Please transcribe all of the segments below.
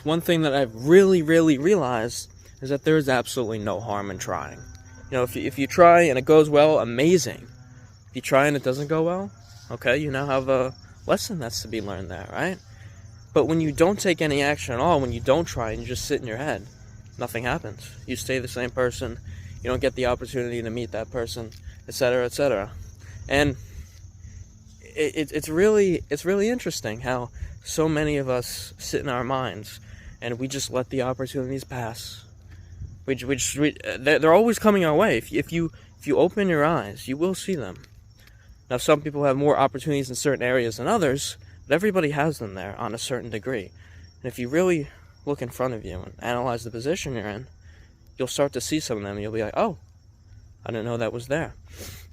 one thing that I've really realized is that there is absolutely no harm in trying. You know, if you try and it goes well, amazing. If you try and it doesn't go well, okay, you now have a lesson that's to be learned there, right? But when you don't take any action at all, when you don't try and you just sit in your head, nothing happens. You stay the same person. You don't get the opportunity to meet that person, etc., etc. And it's really interesting how so many of us sit in our minds and we just let the opportunities pass. They're always coming our way. If you open your eyes, you will see them. Now, some people have more opportunities in certain areas than others, but everybody has them there on a certain degree. And if you really look in front of you and analyze the position you're in, you'll start to see some of them, and you'll be like, oh, I didn't know that was there.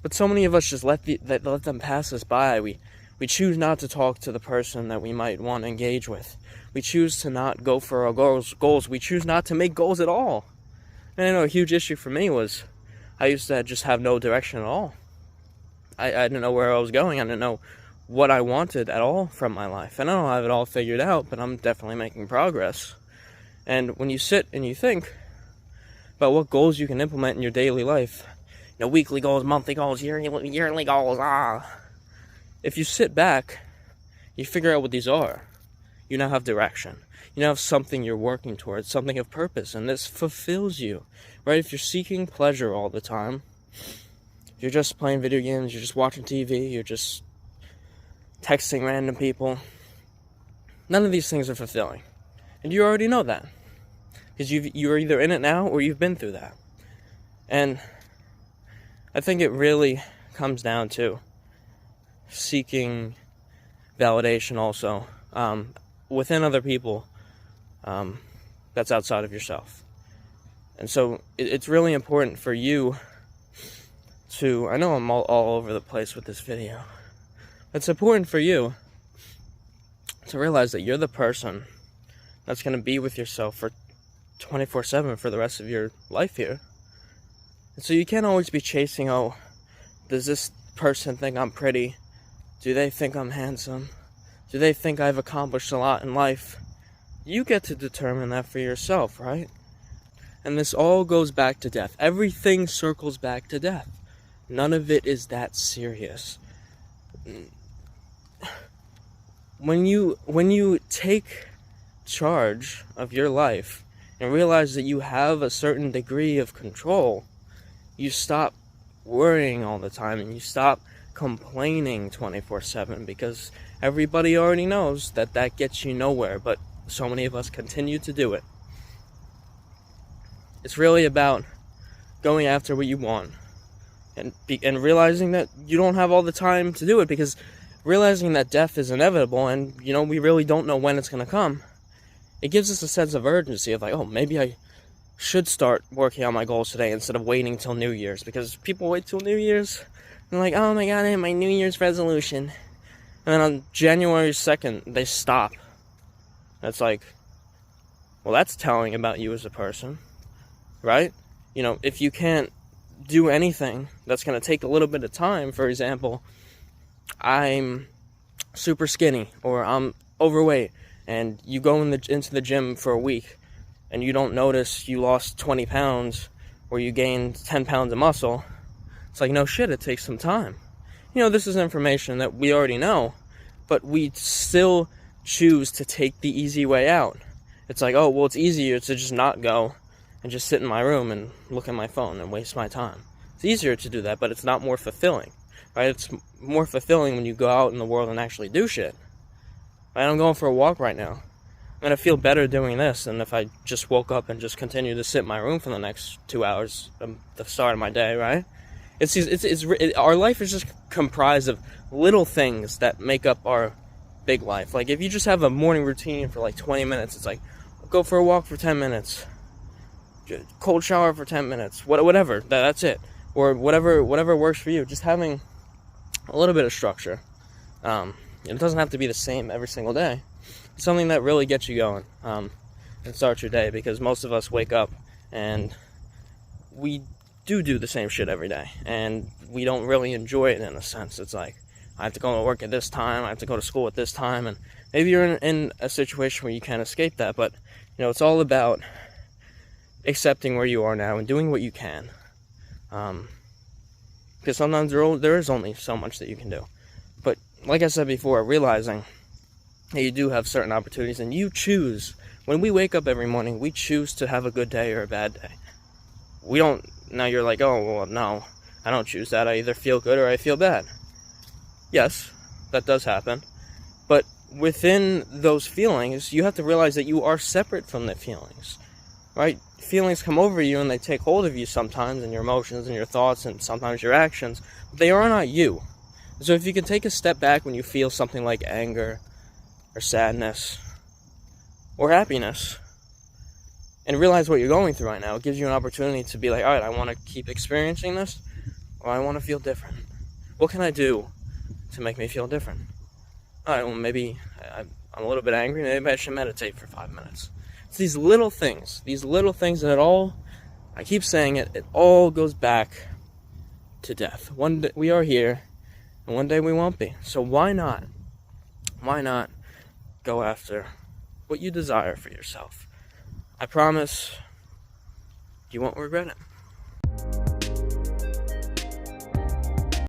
But so many of us just let them pass us by. We choose not to talk to the person that we might want to engage with. We choose to not go for our goals. We choose not to make goals at all. And I know a huge issue for me was I used to just have no direction at all. I didn't know where I was going. I didn't know what I wanted at all from my life. And I don't have it all figured out, but I'm definitely making progress. And when you sit and you think about what goals you can implement in your daily life, you know, weekly goals, monthly goals, yearly goals, if you sit back, you figure out what these are. You now have direction. You now have something you're working towards, something of purpose, and this fulfills you, right? If you're seeking pleasure all the time, if you're just playing video games, you're just watching TV, you're just texting random people, none of these things are fulfilling. And you already know that, because you're either in it now or you've been through that. And I think it really comes down to seeking validation also within other people that's outside of yourself. And so it's really important for you to, I know I'm all over the place with this video, it's important for you to realize that you're the person that's going to be with yourself for 24/7 for the rest of your life here. And so you can't always be chasing, oh, does this person think I'm pretty? Do they think I'm handsome? Do they think I've accomplished a lot in life? You get to determine that for yourself, right? And this all goes back to death. Everything circles back to death. None of it is that serious. When you take charge of your life and realize that you have a certain degree of control, you stop worrying all the time and you stop complaining 24/7, because everybody already knows that gets you nowhere, but so many of us continue to do it. It's really about going after what you want and realizing that you don't have all the time to do it, because realizing that death is inevitable and, you know, we really don't know when it's going to come, it gives us a sense of urgency of like, oh, maybe I should start working on my goals today instead of waiting till New Year's, because people wait till New Year's and like, oh my god, I have my New Year's resolution, and then on January 2nd they stop. That's like, well, that's telling about you as a person, right? You know, if you can't do anything that's going to take a little bit of time, for example, I'm super skinny or I'm overweight, and you go into the gym for a week and you don't notice you lost 20 pounds or you gained 10 pounds of muscle, it's like, no shit, it takes some time. You know, this is information that we already know, but we still choose to take the easy way out. It's like, oh, well, it's easier to just not go and just sit in my room and look at my phone and waste my time. It's easier to do that, but it's not more fulfilling, right? It's more fulfilling when you go out in the world and actually do shit. Right? I'm going for a walk right now. I'm going to feel better doing this than if I just woke up and just continued to sit in my room for the next 2 hours at the start of my day, right? Our life is just comprised of little things that make up our big life. Like, if you just have a morning routine for like 20 minutes, it's like, go for a walk for 10 minutes, cold shower for 10 minutes, whatever, that's it. Or whatever works for you. Just having a little bit of structure. It doesn't have to be the same every single day. It's something that really gets you going and starts your day, because most of us wake up and we do the same shit every day, and we don't really enjoy it in a sense. It's like, I have to go to work at this time, I have to go to school at this time, and Maybe you're in a situation where you can't escape that, but it's all about accepting where you are now and doing what you can. Because sometimes there is only so much that you can do. But like I said before, realizing that you do have certain opportunities, and you choose. When we wake up every morning, we choose to have a good day or a bad day. We don't. Now you're like, oh, well, no, I don't choose that. I either feel good or I feel bad. Yes, that does happen. But within those feelings, you have to realize that you are separate from the feelings, right? Feelings come over you and they take hold of you sometimes, and your emotions and your thoughts and sometimes your actions. But they are not you. So if you can take a step back when you feel something like anger or sadness or happiness and realize what you're going through right now, it gives you an opportunity to be like, all right, I want to keep experiencing this, or I want to feel different. What can I do to make me feel different? All right, well, maybe I'm a little bit angry. Maybe I should meditate for 5 minutes. It's these little things, and it all, I keep saying it, it all goes back to death. One day we are here, and one day we won't be. So why not go after what you desire for yourself? I promise you won't regret it.